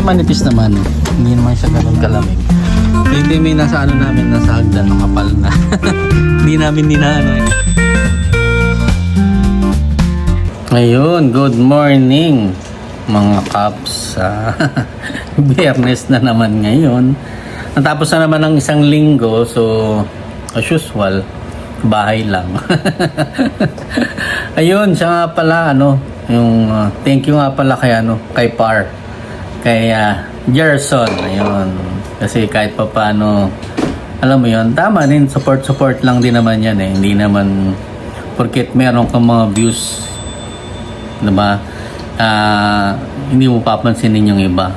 manipis naman. Hindi naman siya ganun kalamig. Hindi may nasa ano namin, nasa hagdan, nakapal na. Hindi namin ninaano eh. Ayun, good morning mga Kaps. Biyernes na naman ngayon. Natapos na naman ang isang linggo, so as usual, bahay lang. Ayun, siya nga pala, yung thank you nga pala kay Par, kay Gerson. Ayun, kasi kahit pa paano, alam mo yun, tama din, support lang din naman yan eh. Hindi naman porket meron kang mga views, diba, hindi mo papansinin yung iba.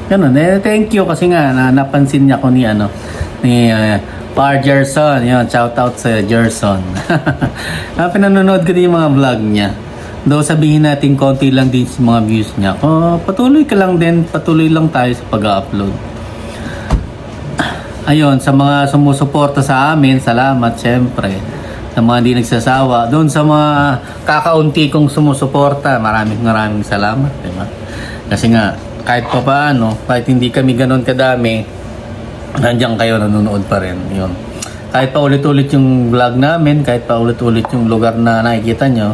Ganun eh, thank you kasi nga napansin niya ko ni Par Gerson. Yun, shout out sa Gerson. Pinanonood ko din yung mga vlog niya. Though sabihin natin konti lang din sa mga views niya. Patuloy ka lang din, patuloy lang tayo sa pag-upload. Ayun, sa mga sumusuporta sa amin, salamat syempre. Sa mga hindi nagsasawa, doon sa mga kakaunti kong sumusuporta, maraming salamat, diba? Kasi nga, kahit pa paano, kahit hindi kami ganoon kadami, nandiyan kayo, nanonood pa rin. Yun. Kahit pa ulit-ulit yung vlog namin, kahit pa ulit-ulit yung lugar na nakikita nyo,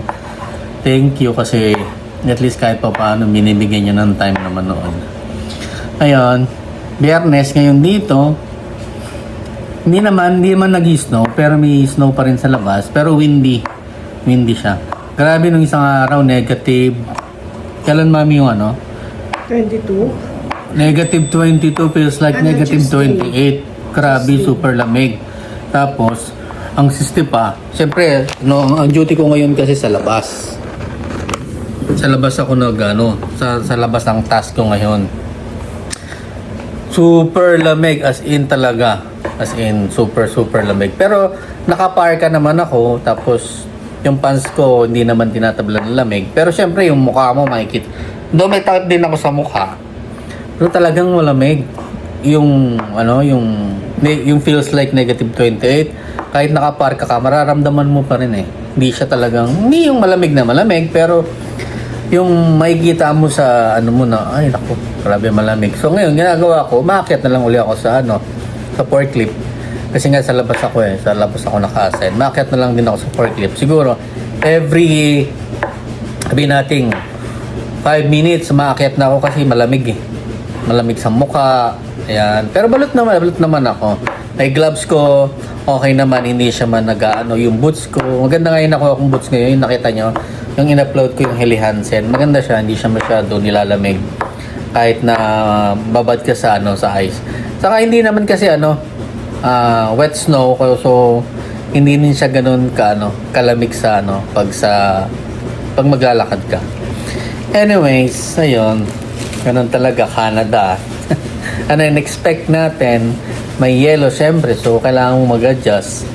thank you kasi at least kahit pa paano binibigyan nyo ng time na manood. Ayun, Biyernes ngayon dito, hindi naman nag-snow, pero may snow pa rin sa labas, pero windy siya. Grabe nung isang araw, negative, kailan mami yung 22? Negative 22 feels like negative 28. Grabe, super lamig. Tapos, ang siste pa, siyempre, ang duty ko ngayon kasi sa labas. Sa labas ako sa labas ang task ko ngayon. Super lamig, as in talaga. As in, super lamig. Pero, nakaparka naman ako, tapos, yung pants ko, hindi naman tinatablan ng lamig. Pero, siyempre, yung mukha mo, makikita. Doon may takip din ako sa mukha. Pero talagang malamig. Yung feels like negative 28. Kahit nakaparka ka, mararamdaman mo pa rin eh. Hindi siya talagang, hindi yung malamig na malamig, pero yung makikita mo sa ay naku, grabe malamig. So ngayon, ginagawa ko, maakyat na lang uli ako sa sa forklift. Kasi nga sa labas ako sa labas ako naka-assign. Maakyat na lang din ako sa forklift. Siguro, every, sabihin natin, 5 minutes, maakyat na ako kasi malamig eh. Malamig sa mukha. Ayan. Pero balot naman ako. May gloves ko, okay naman, hindi siya man yung boots ko. Maganda nga yun ako akong boots ngayon, yung nakita nyo. Yung in-upload ko yung Helly Hansen. Maganda siya, hindi siya masyado nilalamig. Kahit na babad ka sa ice. Saka hindi naman kasi wet snow, so hindi din siya ganun kalamig sa pag maglalakad ka. Anyways, ayun. Ganun talaga, Canada. Ano yung expect natin? May yellow, syempre. So, kailangan mo mag-adjust.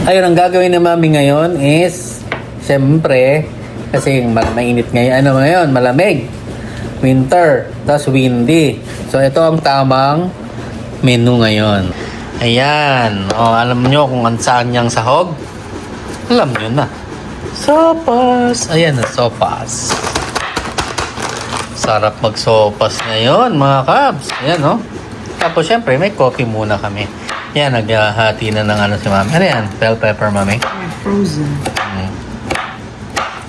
Ayun, ang gagawin ni Mami ngayon is, syempre, kasi mainit ngayon. Malamig. Winter. Tapos windy. So, ito ang tamang menu ngayon. Ayan. Alam nyo kung saan niyang sahog? Alam nyo na. Sopas. Ayan na, sopas. Sarap mag-sopas ngayon, mga Kabs. Ayan, Tapos, syempre, may coffee muna kami. Ayan, naghahati na ng si Mami. Ano yan? Bell pepper, Mami? Frozen.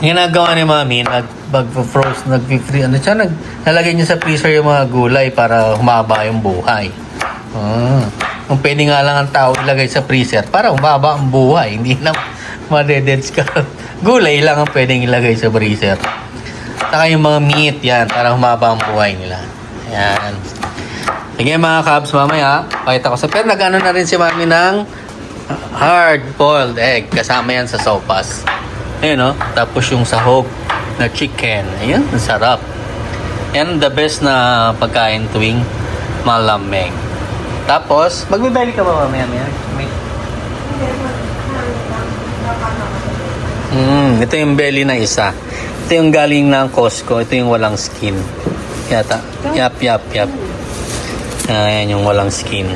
Ginagawa ni Mami, nag-froze, nalagay niya sa freezer yung mga gulay para humaba yung buhay. Kung pwede nga lang ang tao ilagay sa freezer para humaba ang buhay. Hindi na madededs ka. Gulay lang ang pwedeng ilagay sa freezer. Saka yung mga meat, yan, para humaba ang buhay nila. Yan. Sige mga Kabs, mamaya, pakita ko sa... Pero nag-ano na rin si Mami ng hard-boiled egg. Kasama yan sa sopas. Ayun, Tapos yung sahog na chicken. Ayun, ang sarap. Yan the best na pagkain tuwing malamig. Tapos, magbibili ka ba mamaya? Ito yung belly na isa. Ito yung galing ng Costco. Ito yung walang skin. Yata. Yap. Ayan yung walang skin.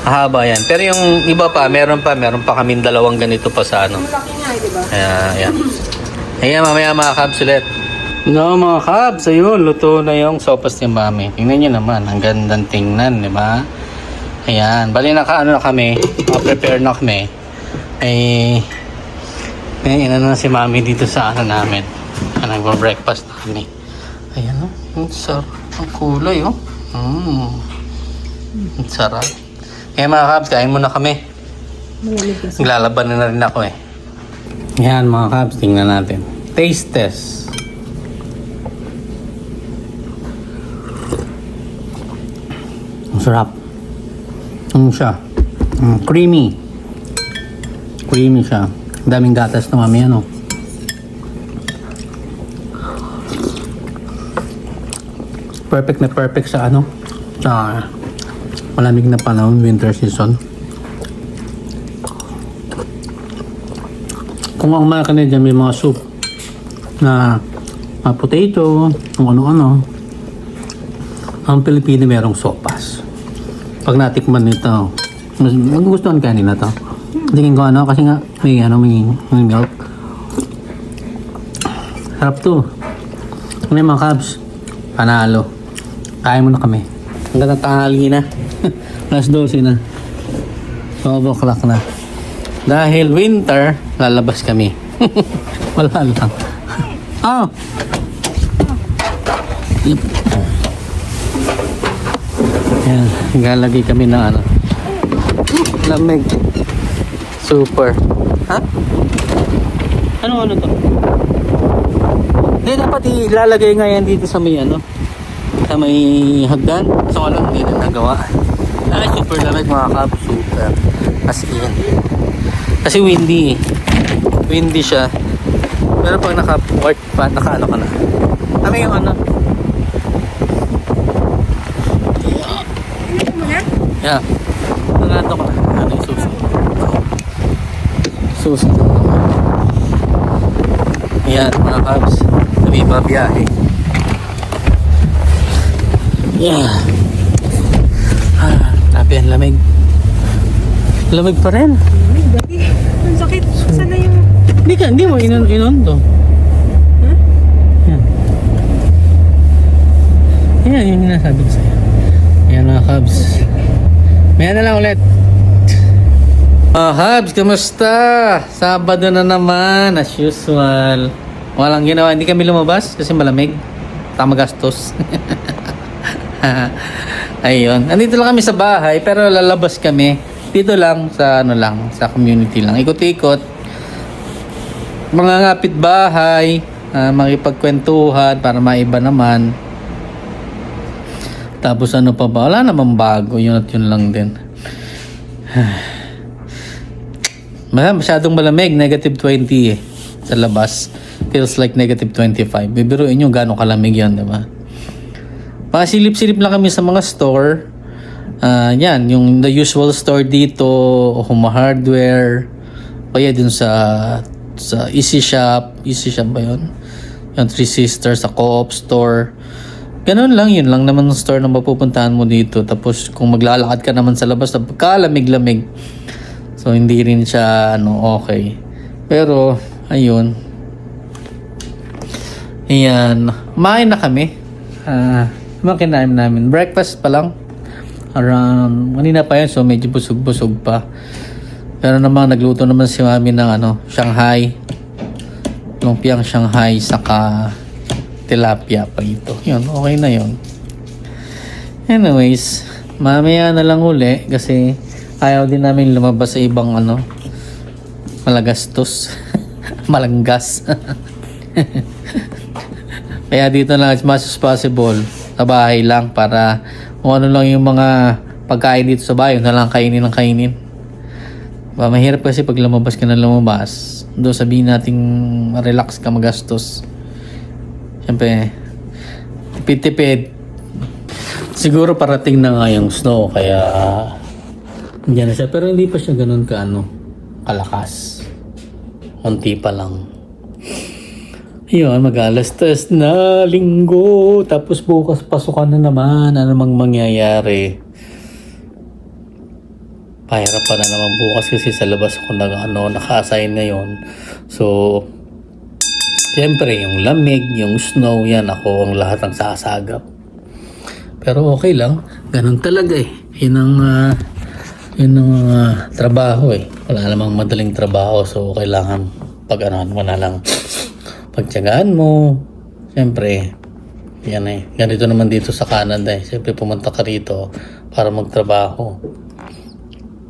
Haba yan. Pero yung iba pa, meron pa kaming dalawang ganito pa sa Malaki nga, di ba? Ayan. Ayan, mamaya mga Kabs ulit. No, mga kabs, ayun, luto na yung sopas ni Mami. Tingnan nyo naman, ang gandang tingnan, di ba? Ayan, bali naka-ano na kami, prepare na kami. May na si Mami dito sa ano namin. Nagpa-breakfast na kami. Ayan, oh, ang sarap. Ang kulay, oh. Ang sarap. Kaya mga kabs, kain muna kami. Naglalaban na rin ako eh. Ayan mga kabs, tingnan natin. Taste test. Ang sarap. Ano siya? Creamy. Creamy siya. Ang daming gatas na Mami, ano. Perfect na perfect sa ano. Sa malamig na panahon, winter season. Kung ang mga kanina dyan may mga soup na potato, kung ano-ano. Ang Pilipino merong sopas. Pag natikman nito, magugustuhan ka nila to. Tingin ko ano, kasi nga may milk. Sarap to. Ano yung mga kabs? Panalo. Kaya mo na kami. Ang ganda tanghali na. Alas 12 na. 12 o'clock na. Dahil winter, lalabas kami. Wala lang. Oh! Yep. Yan, galagay kami ng ano. Lamig. Super. Ha? Ano to? Hindi, dapat ilalagay nga yan dito sa may ano. Sa may hagdan. So, walang hindi na nagawa. Ay, super lamig mga kap. Super. As in. Kasi windy. Windy siya. Pero pag naka-port pa, naka-ano ka na. Kami yung ano. Yeah. Nangano ka na. Ano yung susi? Susi. Yan, mga kabs. Sabi pa biyahe. Yeah. Grabe ang lamig. Lamig pa rin. Ang sakit. Sana yung... Hindi mo inon to. Huh? Yan. Yan, yung sinasabi ko sa'yo. Yan mga kabs. Maya na lang ulit. Habs, kamusta? Sabado na naman, as usual. Walang ginawa, hindi kami lumabas kasi malamig. Tama gastos. Ayun, andito lang kami sa bahay pero lalabas kami. Dito lang sa ano lang, sa community lang. Ikot-ikot. Mga ngapit bahay, makipagkwentuhan para maiba naman. Tapos ano pa ba? Wala namang bago. Yun at yun lang din. Masyadong malamig. Negative 20 eh. Sa labas. Feels like negative 25. Bibiruin nyo gano'ng kalamig yan, diba? Pasilip-silip lang kami sa mga store. Yan. Yung the usual store dito. Huma Hardware. Kaya dun sa Easy Shop. Easy Shop ba yun? Yung Three Sisters sa Co-op Store. Ganun lang, yun lang naman ng store na mapupuntahan mo dito. Tapos kung maglalakad ka naman sa labas, kalamig-lamig. So hindi rin siya okay. Pero ayun. Ayan, kumain na kami. Kinain namin. Breakfast pa lang. Around, kanina pa yun, so medyo busog-busog pa. Pero naman, nagluto naman si Mami ng Shanghai. Lumpiang Shanghai, saka tilapia pa ito. Yun, okay na yun. Anyways, mamaya na lang uli kasi ayaw din namin lumabas sa ibang malagastos. Malanggas. Kaya dito lang as much as possible sa bahay lang para kung ano lang yung mga pagkain dito sa bahay, na lang kainin ng kainin. Mahirap kasi pag lumabas ka na lumabas. Doon sabihin nating relax ka magastos. Siyempre, tipid-tipid. Siguro parating na nga yung snow, kaya Diyan na siya. Pero hindi pa siya ganun kalakas. Unti pa lang. Ayun, mag-alas 3 na linggo. Tapos bukas pasukan na naman. Ano mang mangyayari. Pahirap pa na naman bukas kasi sa labas ako naka-assign ngayon. So, Siyempre, yung lamig, yung snow, yan ako ang lahat ang sasagap. Pero okay lang, ganun talaga eh. Yun ang trabaho eh. Wala namang madaling trabaho, so kailangan pag-anahan mo na lang. Pagtiyagaan mo, siyempre, yan eh. Ganito naman dito sa Canada eh. Siyempre pumunta ka rito para magtrabaho.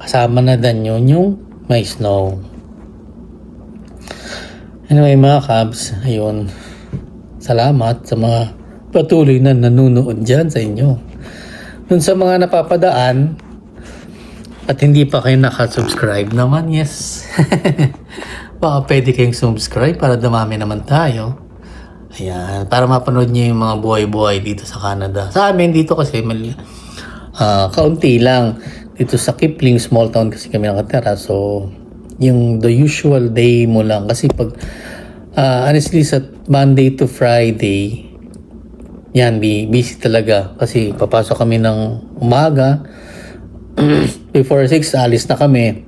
Kasama na din yun yung may snow. Anyway mga Kabs, ayun. Salamat sa mga patuloy na nanonood dyan sa inyo. Dun sa mga napapadaan at hindi pa kayo nakasubscribe naman, yes. Baka pwede kayong subscribe para dumami naman tayo. Ayan, para mapanood nyo yung mga buhay-buhay dito sa Canada. Sa amin dito kasi kaunti lang. Dito sa Kipling, small town kasi kami nakatira. So, yung the usual day mo lang. Kasi pag, honestly, sa Monday to Friday, yan, busy talaga. Kasi papasok kami ng umaga. Before 6, alis na kami.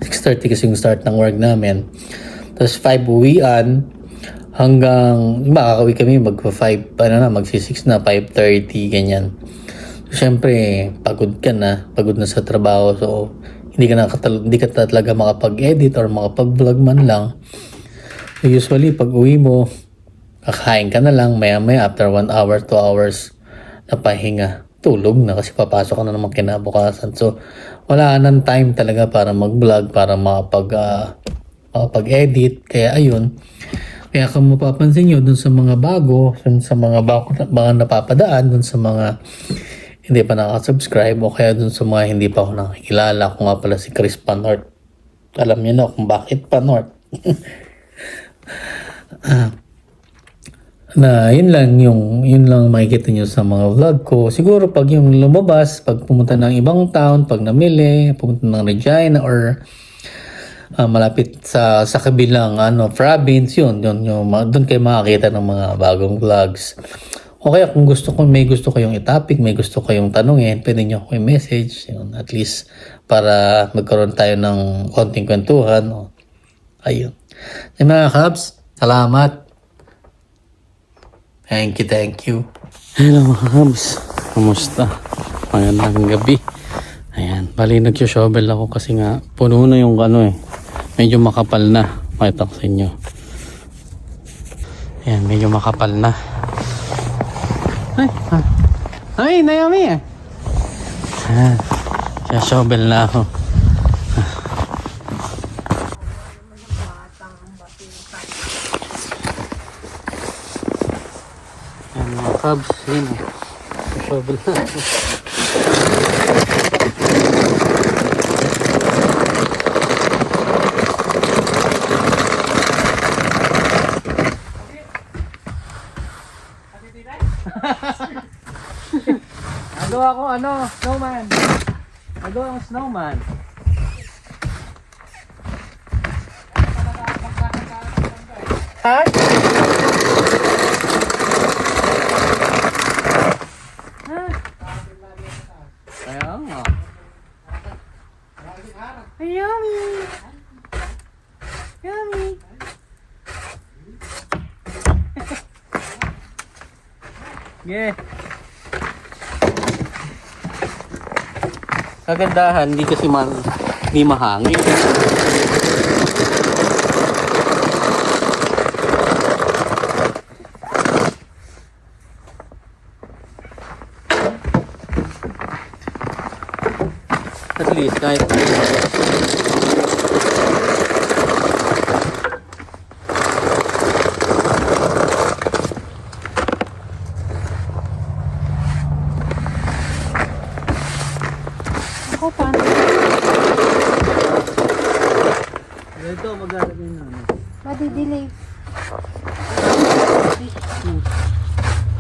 6:30 kasi yung start ng work namin. Tapos 5 uwian. Hanggang, makakauwi kami, mag-5, magsi-6 na, 5:30, ganyan. So, syempre, pagod na sa trabaho. So, hindi ka talaga makapag-edit or makapag-vlog man lang. So, usually, pag uwi mo, kakain ka na lang, maya-maya, after 1 hour, 2 hours, napahinga, tulog na kasi papasok ka na naman kinabukasan. So, wala nang time talaga para mag-vlog, para makapag-edit. Kaya, ayun. Kaya kung mapapansin nyo, dun sa mga bago, dun sa mga napapadaan, dun sa mga hindi pa nakasubscribe o kaya dun sa mga hindi pa ako nakikilala. Ako nga pala si Chris Panort. Alam niyo na kung bakit Panort. Na yun lang makikita niyo sa mga vlog ko. Siguro pag yung lumabas, pag pumunta ng ibang town, pag namili, pumunta ng Regina or malapit sa kabilang province, yun doon kayo makakita ng mga bagong vlogs. O kaya kung may gusto kayong i-topic, may gusto kayong tanungin, pwede nyo ako i-message. Yun, at least para magkaroon tayo ng konting kwentuhan. O, ayun. So, mga Kabs, salamat. Thank you. Hello mga Kabs. Kumusta? Magandang gabi. Ayan, bali nag-shovel ako kasi nga puno na yung medyo makapal na. Makita ko sa inyo. Ayan, medyo makapal na. Ay, Naomi eh. Shovel na ako. Ayan mga Kabs, yun eh. Shovel na ako. Nagawa ko snowman. Nagawa ko snowman. Ha? Kaya nga. Yummy. Yeah. Kagandahan, hindi kasi hindi mahangin. At least kahit Ako, paano? ito maglalagay na Madidelay.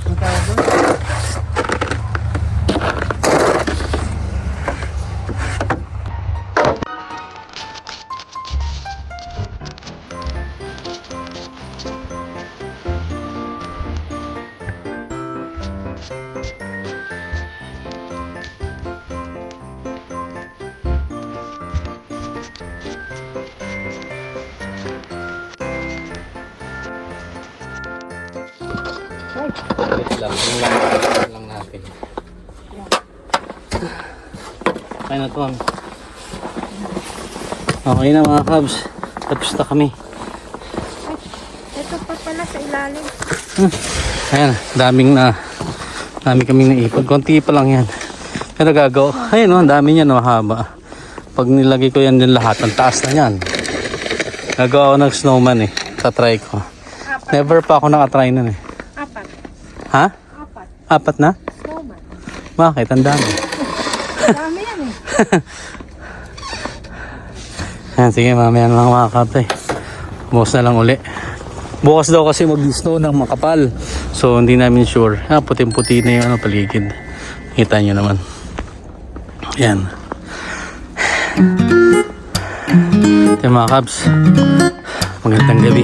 Matawag doon? Wait lang natin. Kaya na to. Okay na mga kabs. Tapos na kami. Ito pa pala sa ilalim. Ayan, dami kaming naipon. Konti pa lang yan. Pero gagawa. Ayun o, ang dami niyan o, haba. Pag nilagay ko yan din lahat, ang taas na yan. Gagawa ako ng snowman eh. Tatry ko. Never pa ako nakatry nun eh. 4. Ha? 4. 4 na? Snowman. Bakit? Ang dami. Dami yan eh. Ayan, sige, mamaya na lang mga kapatay. Bukas na lang uli. Bukas daw kasi mag-snow ng makapal. So, hindi namin sure. Puting-puti na yung paligid. Kita nyo naman. Ayan. Ito yung mga kabs. Magandang gabi.